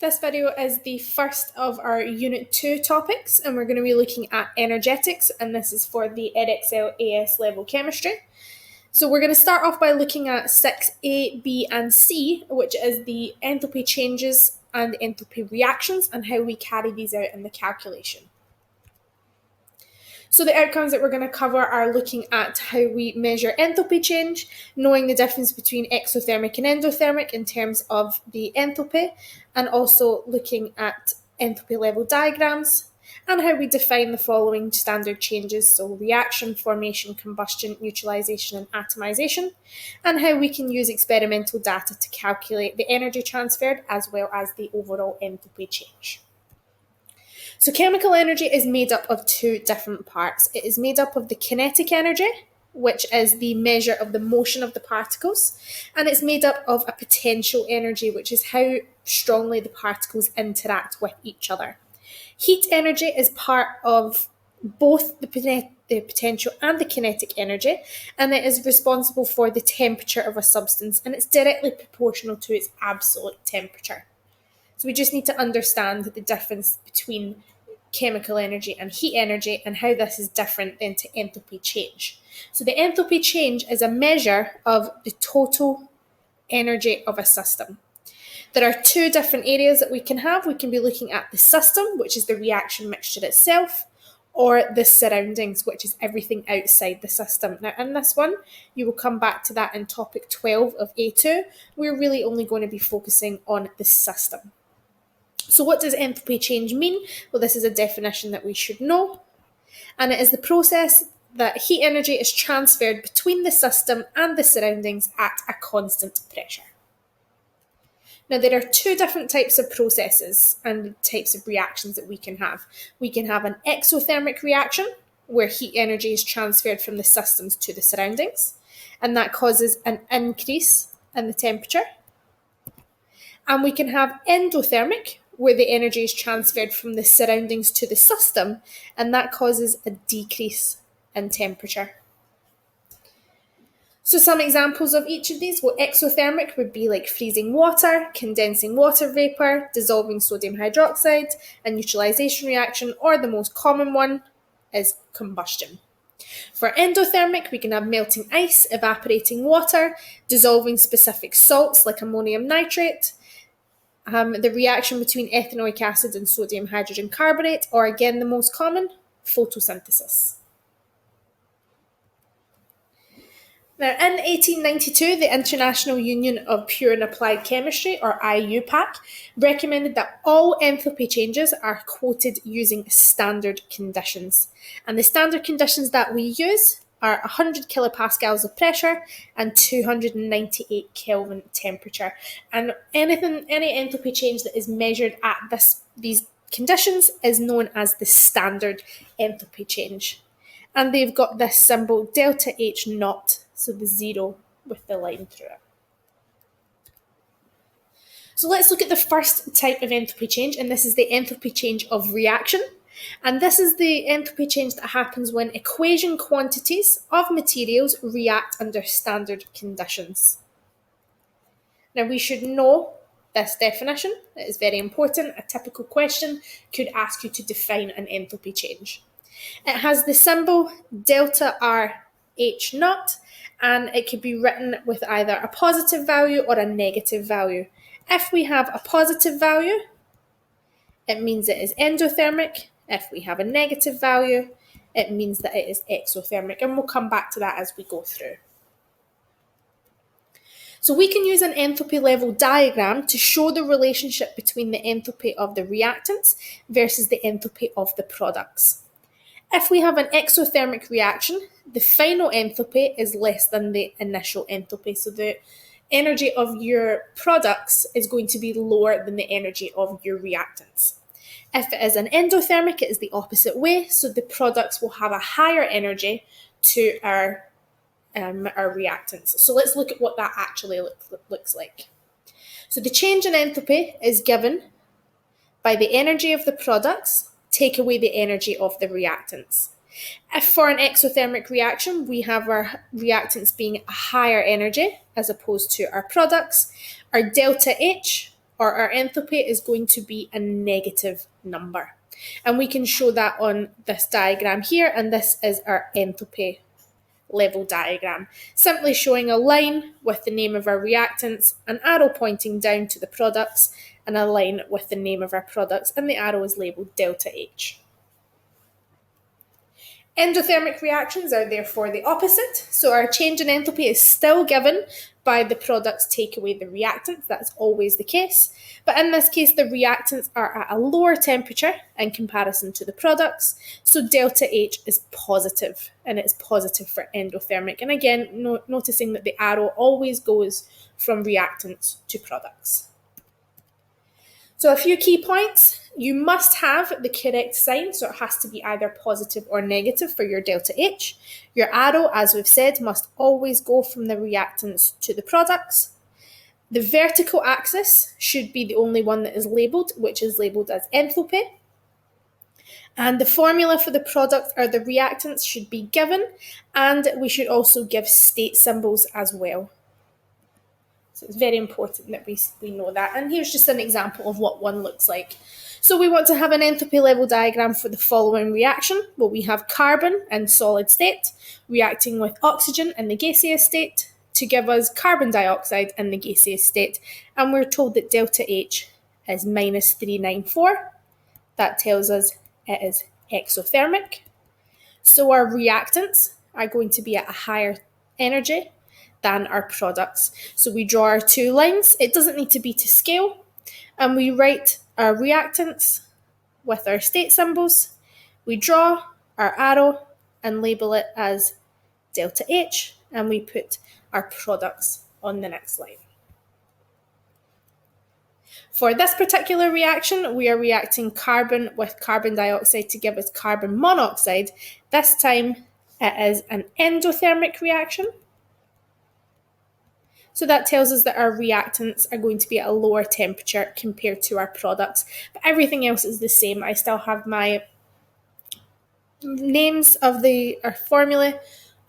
This video is the first of our Unit 2 topics, and we're going to be looking at energetics, and this is for the Edexcel AS level chemistry. So we're going to start off by looking at 6A, B, and C, which is the enthalpy changes and enthalpy reactions, and how we carry these out in the calculation. So the outcomes that we're going to cover are looking at how we measure enthalpy change, knowing the difference between exothermic and endothermic in terms of the enthalpy, and also looking at enthalpy level diagrams, and how we define the following standard changes, so reaction, formation, combustion, neutralisation, and atomization, and how we can use experimental data to calculate the energy transferred as well as the overall enthalpy change. So chemical energy is made up of two different parts. It is made up of the kinetic energy, which is the measure of the motion of the particles, and it's made up of a potential energy, which is how strongly the particles interact with each other. Heat energy is part of both the potential and the kinetic energy, and it is responsible for the temperature of a substance, and it's directly proportional to its absolute temperature. So we just need to understand the difference between chemical energy and heat energy and how this is different than to enthalpy change. So the enthalpy change is a measure of the total energy of a system. There are two different areas that we can have. We can be looking at the system, which is the reaction mixture itself, or the surroundings, which is everything outside the system. Now in this one, you will come back to that in topic 12 of A2. We're really only going to be focusing on the system. So what does enthalpy change mean? Well, this is a definition that we should know, and it is the process that heat energy is transferred between the system and the surroundings at a constant pressure. Now, there are two different types of processes and types of reactions that we can have. We can have an exothermic reaction, where heat energy is transferred from the systems to the surroundings, and that causes an increase in the temperature. And we can have endothermic, where the energy is transferred from the surroundings to the system, and that causes a decrease in temperature. So some examples of each of these, well, exothermic would be like freezing water, condensing water vapour, dissolving sodium hydroxide, a neutralisation reaction, or the most common one is combustion. For endothermic, we can have melting ice, evaporating water, dissolving specific salts like ammonium nitrate, the reaction between ethanoic acid and sodium hydrogen carbonate, or again the most common, photosynthesis. Now in 1892, the International Union of Pure and Applied Chemistry, or IUPAC, recommended that all enthalpy changes are quoted using standard conditions. And the standard conditions that we use are 100 kilopascals of pressure and 298 Kelvin temperature. And any enthalpy change that is measured at these conditions is known as the standard enthalpy change. And they've got this symbol delta H naught, so the zero with the line through it. So let's look at the first type of enthalpy change, and this is the enthalpy change of reaction. And this is the enthalpy change that happens when equation quantities of materials react under standard conditions. Now we should know this definition. It is very important. A typical question could ask you to define an enthalpy change. It has the symbol delta R H naught, and it could be written with either a positive value or a negative value. If we have a positive value, it means it is endothermic. If we have a negative value, it means that it is exothermic, and we'll come back to that as we go through. So we can use an enthalpy level diagram to show the relationship between the enthalpy of the reactants versus the enthalpy of the products. If we have an exothermic reaction, the final enthalpy is less than the initial enthalpy, so the energy of your products is going to be lower than the energy of your reactants. If it is an endothermic, it is the opposite way, so the products will have a higher energy to our reactants. So let's look at what that actually looks like. So the change in enthalpy is given by the energy of the products, take away the energy of the reactants. If for an exothermic reaction, we have our reactants being a higher energy as opposed to our products, our delta H, or our enthalpy is going to be a negative number. And we can show that on this diagram here, and this is our enthalpy level diagram, simply showing a line with the name of our reactants, an arrow pointing down to the products, and a line with the name of our products, and the arrow is labelled delta H. Endothermic reactions are therefore the opposite, so our change in enthalpy is still given by the products take away the reactants. That's always the case, but in this case the reactants are at a lower temperature in comparison to the products, so delta H is positive, and it's positive for endothermic. And again, noticing that the arrow always goes from reactants to products. So a few key points. You must have the correct sign, so it has to be either positive or negative for your delta H. Your arrow, as we've said, must always go from the reactants to the products. The vertical axis should be the only one that is labelled, which is labelled as enthalpy. And the formula for the product or the reactants should be given, and we should also give state symbols as well. So it's very important that we know that. And here's just an example of what one looks like. So we want to have an enthalpy level diagram for the following reaction. Well, we have carbon in solid state reacting with oxygen in the gaseous state to give us carbon dioxide in the gaseous state. And we're told that delta H is minus 394. That tells us it is exothermic. So our reactants are going to be at a higher energy than our products. So we draw our two lines. It doesn't need to be to scale. And we write our reactants with our state symbols. We draw our arrow and label it as delta H, and we put our products on the next line. For this particular reaction, we are reacting carbon with carbon dioxide to give us carbon monoxide. This time it is an endothermic reaction. So that tells us that our reactants are going to be at a lower temperature compared to our products. But everything else is the same. I still have my names of our formula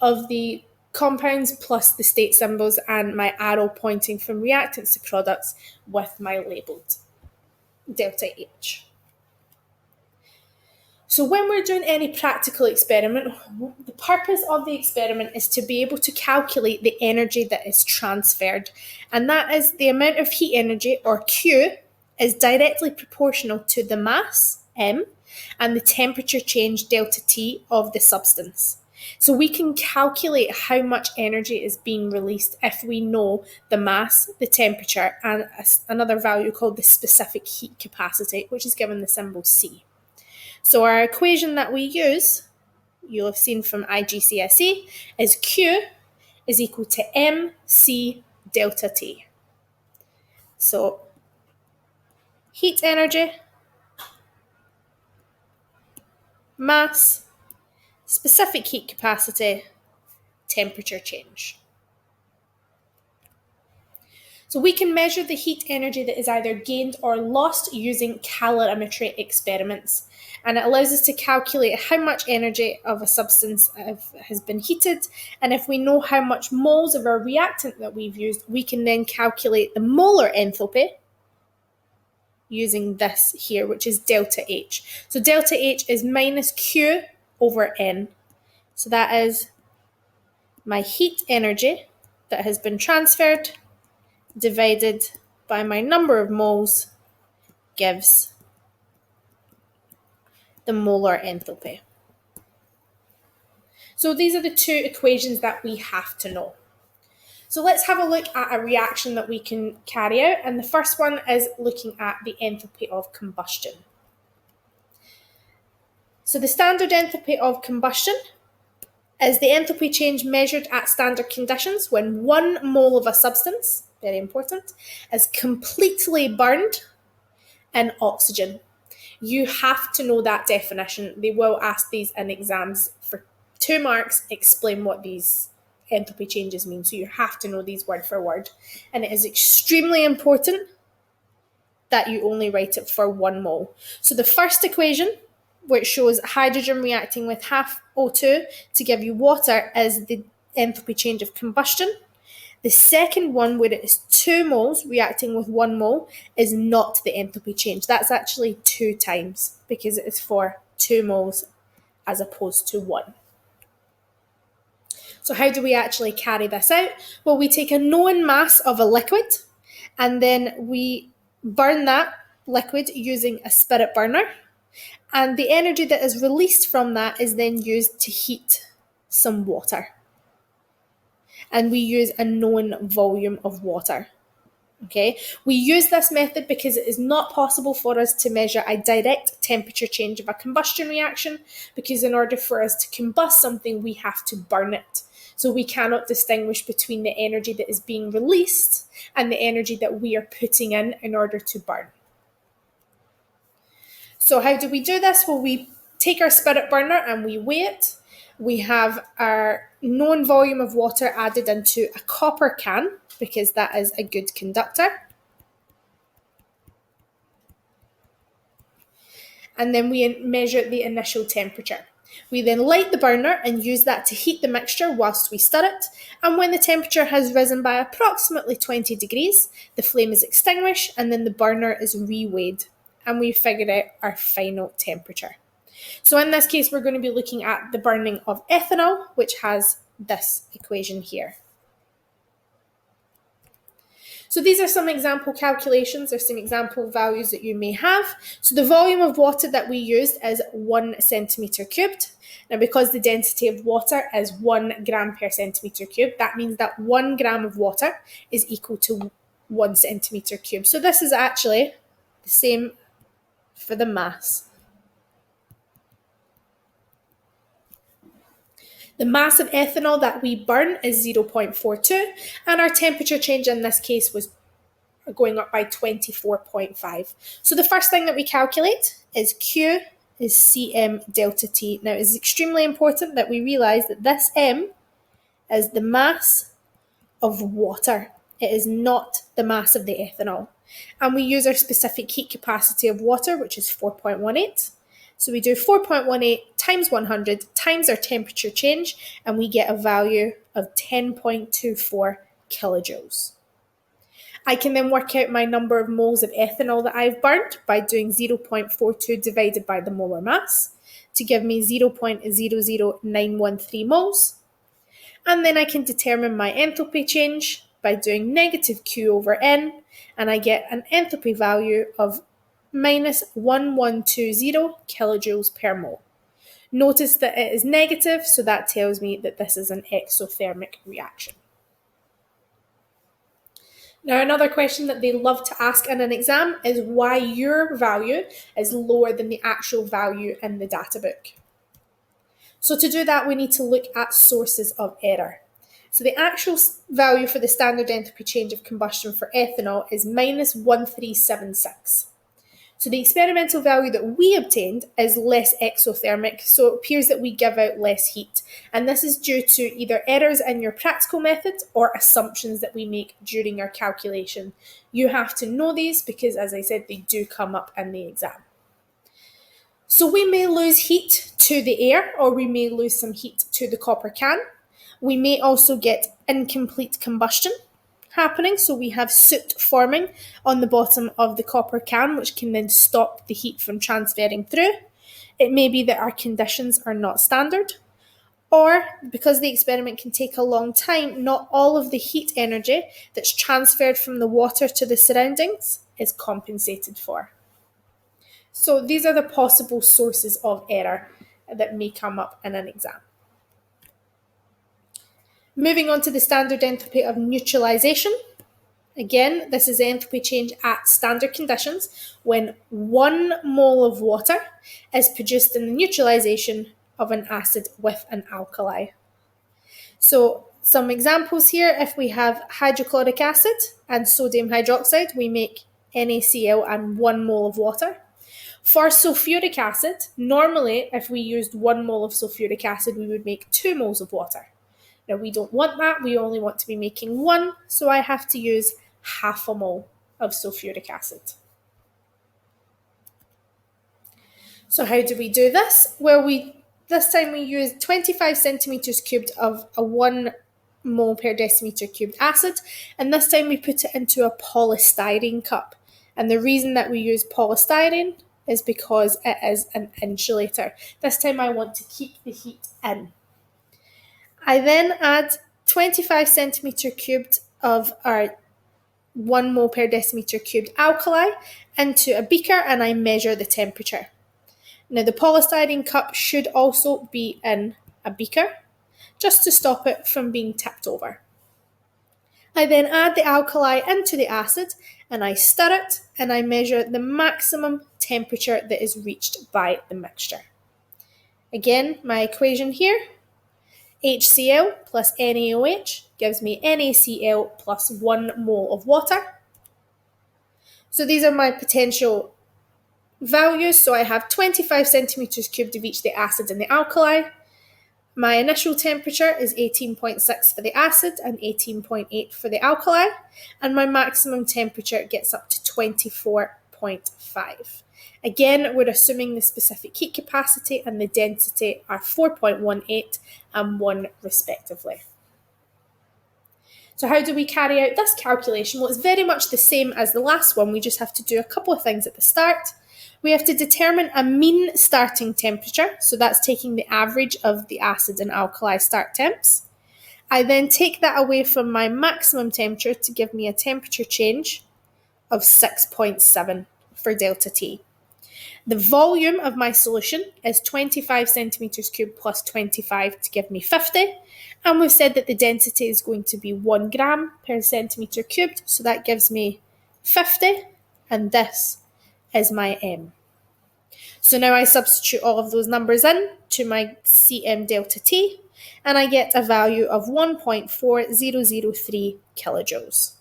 of the compounds plus the state symbols and my arrow pointing from reactants to products with my labelled delta H. So when we're doing any practical experiment, the purpose of the experiment is to be able to calculate the energy that is transferred. And that is the amount of heat energy, or Q, is directly proportional to the mass, M, and the temperature change, delta T, of the substance. So we can calculate how much energy is being released if we know the mass, the temperature, and another value called the specific heat capacity, which is given the symbol C. So our equation that we use, you'll have seen from IGCSE, is Q is equal to MC delta T. So heat energy, mass, specific heat capacity, temperature change. So we can measure the heat energy that is either gained or lost using calorimetry experiments. And it allows us to calculate how much energy of a substance has been heated. And if we know how much moles of our reactant that we've used, we can then calculate the molar enthalpy using this here, which is delta H. So delta H is minus Q over N. So that is my heat energy that has been transferred divided by my number of moles gives the molar enthalpy. So these are the two equations that we have to know. So let's have a look at a reaction that we can carry out, and the first one is looking at the enthalpy of combustion. So the standard enthalpy of combustion is the enthalpy change measured at standard conditions when 1 mole of a substance, very important, is completely burned in oxygen. You have to know that definition. They will ask these in exams for 2 marks, explain what these enthalpy changes mean. So you have to know these word for word. And it is extremely important that you only write it for 1 mole. So the first equation, which shows hydrogen reacting with half O2 to give you water, is the enthalpy change of combustion. The second one, where it is 2 moles reacting with 1 mole, is not the enthalpy change. That's actually 2 times because it is for 2 moles as opposed to 1. So how do we actually carry this out? Well, we take a known mass of a liquid and then we burn that liquid using a spirit burner. And the energy that is released from that is then used to heat some water. And we use a known volume of water. Okay, we use this method because it is not possible for us to measure a direct temperature change of a combustion reaction, because in order for us to combust something, we have to burn it. So we cannot distinguish between the energy that is being released and the energy that we are putting in order to burn. So how do we do this? Well, we take our spirit burner and we weigh it. We have our known volume of water added into a copper can, because that is a good conductor. And then we measure the initial temperature. We then light the burner and use that to heat the mixture whilst we stir it. And when the temperature has risen by approximately 20 degrees, the flame is extinguished and then the burner is reweighed. And we figure out our final temperature. So in this case, we're going to be looking at the burning of ethanol, which has this equation here. So these are some example calculations or some example values that you may have. So the volume of water that we used is 1 centimetre cubed. Now, because the density of water is 1 gram per centimetre cubed, that means that 1 gram of water is equal to 1 centimetre cubed. So this is actually the same for the mass. The mass of ethanol that we burn is 0.42, and our temperature change in this case was going up by 24.5. So the first thing that we calculate is Q is Cm delta T. Now, it is extremely important that we realise that this M is the mass of water. It is not the mass of the ethanol. And we use our specific heat capacity of water, which is 4.18. So we do 4.18 times 100 times our temperature change, and we get a value of 10.24 kilojoules. I can then work out my number of moles of ethanol that I've burnt by doing 0.42 divided by the molar mass to give me 0.00913 moles. And then I can determine my enthalpy change by doing negative Q over N, and I get an enthalpy value of minus 1120 kilojoules per mole. Notice that it is negative, so that tells me that this is an exothermic reaction. Now, another question that they love to ask in an exam is why your value is lower than the actual value in the data book. So to do that, we need to look at sources of error. So the actual value for the standard enthalpy change of combustion for ethanol is minus 1376. So the experimental value that we obtained is less exothermic, so it appears that we give out less heat. And this is due to either errors in your practical method or assumptions that we make during our calculation. You have to know these because, as I said, they do come up in the exam. So we may lose heat to the air, or we may lose some heat to the copper can. We may also get incomplete combustion happening, so we have soot forming on the bottom of the copper can, which can then stop the heat from transferring through. It may be that our conditions are not standard, or because the experiment can take a long time, not all of the heat energy that's transferred from the water to the surroundings is compensated for. So these are the possible sources of error that may come up in an exam. Moving on to the standard enthalpy of neutralisation. Again, this is the enthalpy change at standard conditions when 1 mole of water is produced in the neutralisation of an acid with an alkali. So some examples here: if we have hydrochloric acid and sodium hydroxide, we make NaCl and 1 mole of water. For sulfuric acid, normally if we used 1 mole of sulfuric acid, we would make 2 moles of water. Now, we don't want that. We only want to be making 1, so I have to use half a mole of sulfuric acid. So how do we do this? Well, this time we use 25 centimetres cubed of a 1 mole per decimeter cubed acid, and this time we put it into a polystyrene cup. And the reason that we use polystyrene is because it is an insulator. This time I want to keep the heat in. I then add 25 centimeter cubed of our 1 mole per decimeter cubed alkali into a beaker, and I measure the temperature. Now the polystyrene cup should also be in a beaker, just to stop it from being tipped over. I then add the alkali into the acid, and I stir it, and I measure the maximum temperature that is reached by the mixture. Again, my equation here, HCl plus NaOH gives me NaCl plus 1 mole of water. So these are my potential values. So I have 25 centimeters cubed of each the acid and the alkali. My initial temperature is 18.6 for the acid and 18.8 for the alkali, and my maximum temperature gets up to 24.5. Again, we're assuming the specific heat capacity and the density are 4.18 and 1 respectively. So how do we carry out this calculation? Well, it's very much the same as the last one. We just have to do a couple of things at the start. We have to determine a mean starting temperature, so that's taking the average of the acid and alkali start temps. I then take that away from my maximum temperature to give me a temperature change of 6.7 for delta T. The volume of my solution is 25 centimeters cubed plus 25 to give me 50, and we've said that the density is going to be 1 gram per centimeter cubed, so that gives me 50, and this is my M. So now I substitute all of those numbers in to my Cm delta T, and I get a value of 1.4003 kilojoules.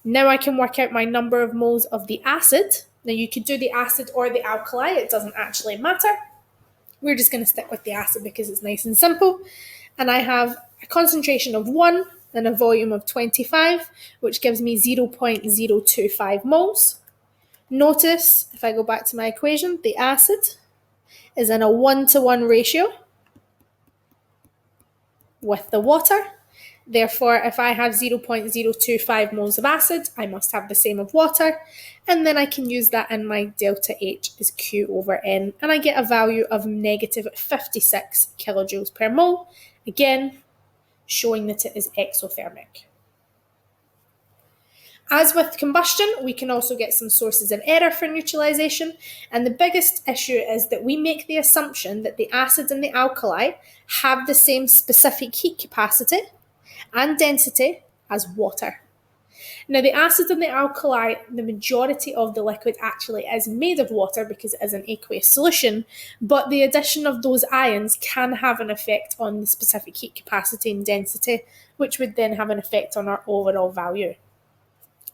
Now I can work out my number of moles of the acid. Now you could do the acid or the alkali, it doesn't actually matter. We're just going to stick with the acid because it's nice and simple. And I have a concentration of 1 and a volume of 25, which gives me 0.025 moles. Notice, if I go back to my equation, the acid is in a 1-to-1 ratio with the water. Therefore, if I have 0.025 moles of acid, I must have the same of water, and then I can use that in my delta H is Q over N, and I get a value of negative 56 kilojoules per mole, again, showing that it is exothermic. As with combustion, we can also get some sources of error for neutralisation, and the biggest issue is that we make the assumption that the acid and the alkali have the same specific heat capacity and density as water. Now the acid and the alkali, the majority of the liquid actually is made of water because it is an aqueous solution, but the addition of those ions can have an effect on the specific heat capacity and density, which would then have an effect on our overall value.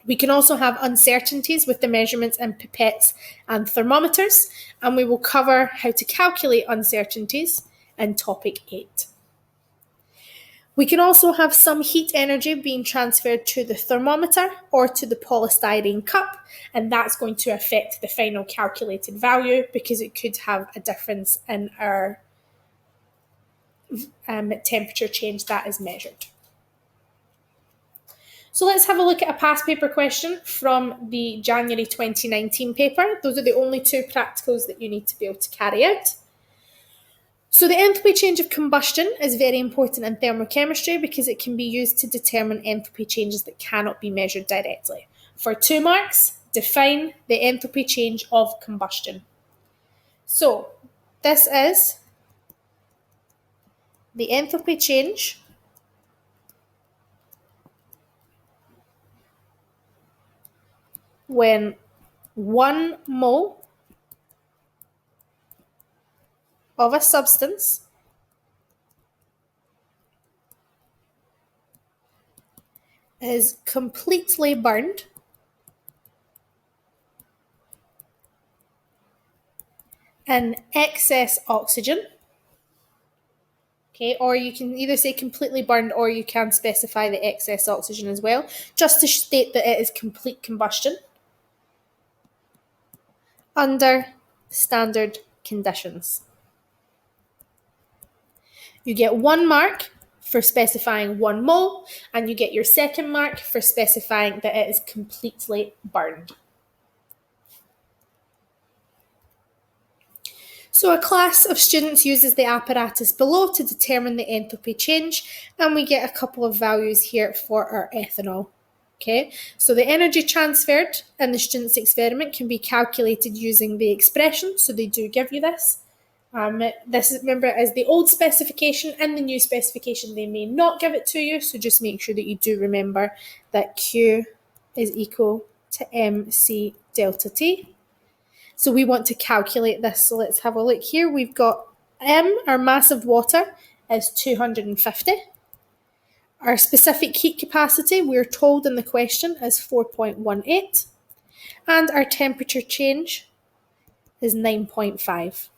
We can also have uncertainties with the measurements in pipettes and thermometers, and we will cover how to calculate uncertainties in topic 8. We can also have some heat energy being transferred to the thermometer or to the polystyrene cup, and that's going to affect the final calculated value because it could have a difference in our temperature change that is measured. So let's have a look at a past paper question from the January 2019 paper. Those are the only 2 practicals that you need to be able to carry out. So the enthalpy change of combustion is very important in thermochemistry because it can be used to determine enthalpy changes that cannot be measured directly. For 2 marks, define the enthalpy change of combustion. So this is the enthalpy change when 1 mole of a substance is completely burned in excess oxygen. Okay, or you can either say completely burned or you can specify the excess oxygen as well, just to state that it is complete combustion under standard conditions. You get 1 mark for specifying 1 mole, and you get your second mark for specifying that it is completely burned. So a class of students uses the apparatus below to determine the enthalpy change, and we get a couple of values here for our ethanol. Okay, so the energy transferred in the student's experiment can be calculated using the expression, so they do give you this. This is, remember, is the old specification. In the new specification they may not give it to you, so just make sure that you do remember that Q is equal to MC delta T. So we want to calculate this, so let's have a look here. We've got M, our mass of water, is 250. Our specific heat capacity, we're told in the question, is 4.18. And our temperature change is 9.5.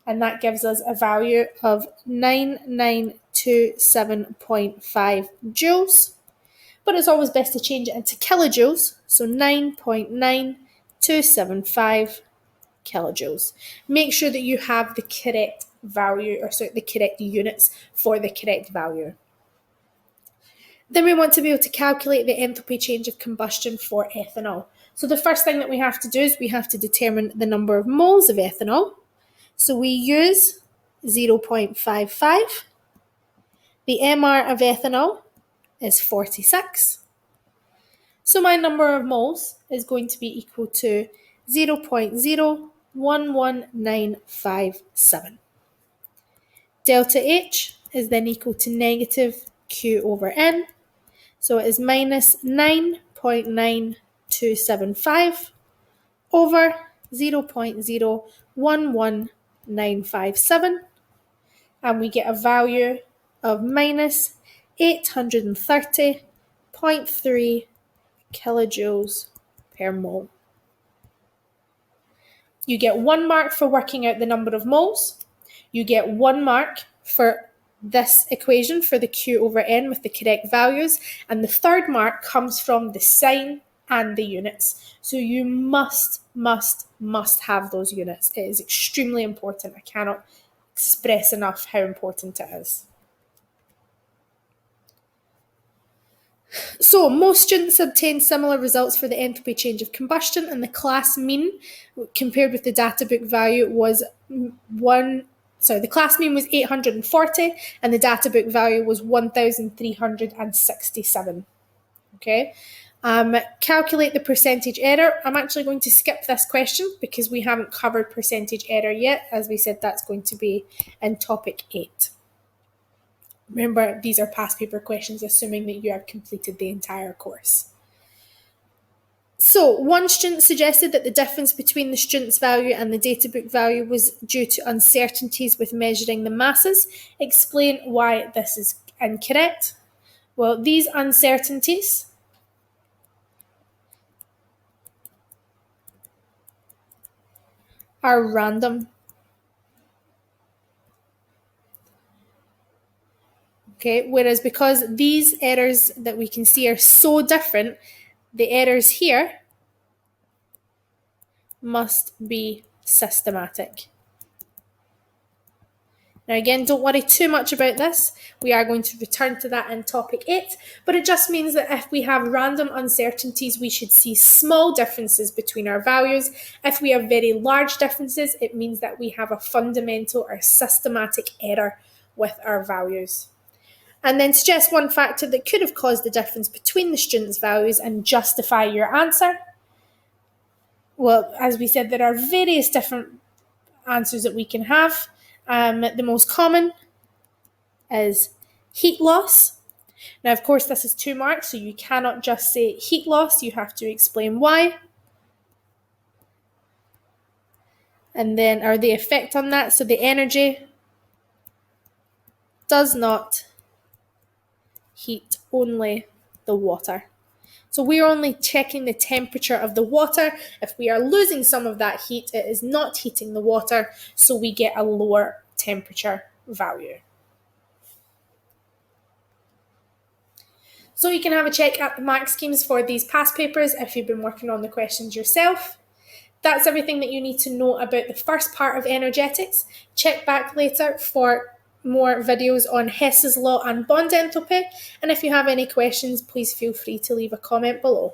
And that gives us a value of 9927.5 joules. But it's always best to change it into kilojoules, so 9.9275 kilojoules. Make sure that you have the correct value, or sorry, the correct units for the correct value. Then we want to be able to calculate the enthalpy change of combustion for ethanol. So the first thing that we have to do is we have to determine the number of moles of ethanol. So we use 0.55. The MR of ethanol is 46. So my number of moles is going to be equal to 0.011957. Delta H is then equal to negative Q over N. So it is minus 9.9275 over 0.011957, and we get a value of minus 830.3 kilojoules per mole. You get 1 mark for working out the number of moles. You get 1 mark for this equation for the Q over N with the correct values, and the third mark comes from the sign and the units. So you must have those units. It is extremely important. I cannot express enough how important it is. So most students obtained similar results for the enthalpy change of combustion, and the class mean compared with the data book value was the class mean was 840 and the data book value was 1,367. Okay. Calculate the percentage error. I'm actually going to skip this question because we haven't covered percentage error yet. As we said, that's going to be in topic 8. Remember, these are past paper questions, assuming that you have completed the entire course. So, one student suggested that the difference between the student's value and the data book value was due to uncertainties with measuring the masses. Explain why this is incorrect. Well, these uncertainties are random. Okay, whereas because these errors that we can see are so different, the errors here must be systematic. Now again, don't worry too much about this. We are going to return to that in topic 8, but it just means that if we have random uncertainties, we should see small differences between our values. If we have very large differences, it means that we have a fundamental or systematic error with our values. And then suggest one factor that could have caused the difference between the students' values and justify your answer. Well, as we said, there are various different answers that we can have. The most common is heat loss. Now, of course, this is 2 marks, so you cannot just say heat loss. You have to explain why. And then, or the effect on that. So the energy does not heat only the water. So we are only checking the temperature of the water. If we are losing some of that heat, it is not heating the water, so we get a lower temperature value. So you can have a check at the mark schemes for these past papers if you've been working on the questions yourself. That's everything that you need to know about the first part of energetics. Check back later for more videos on Hess's law and bond enthalpy. And if you have any questions, please feel free to leave a comment below.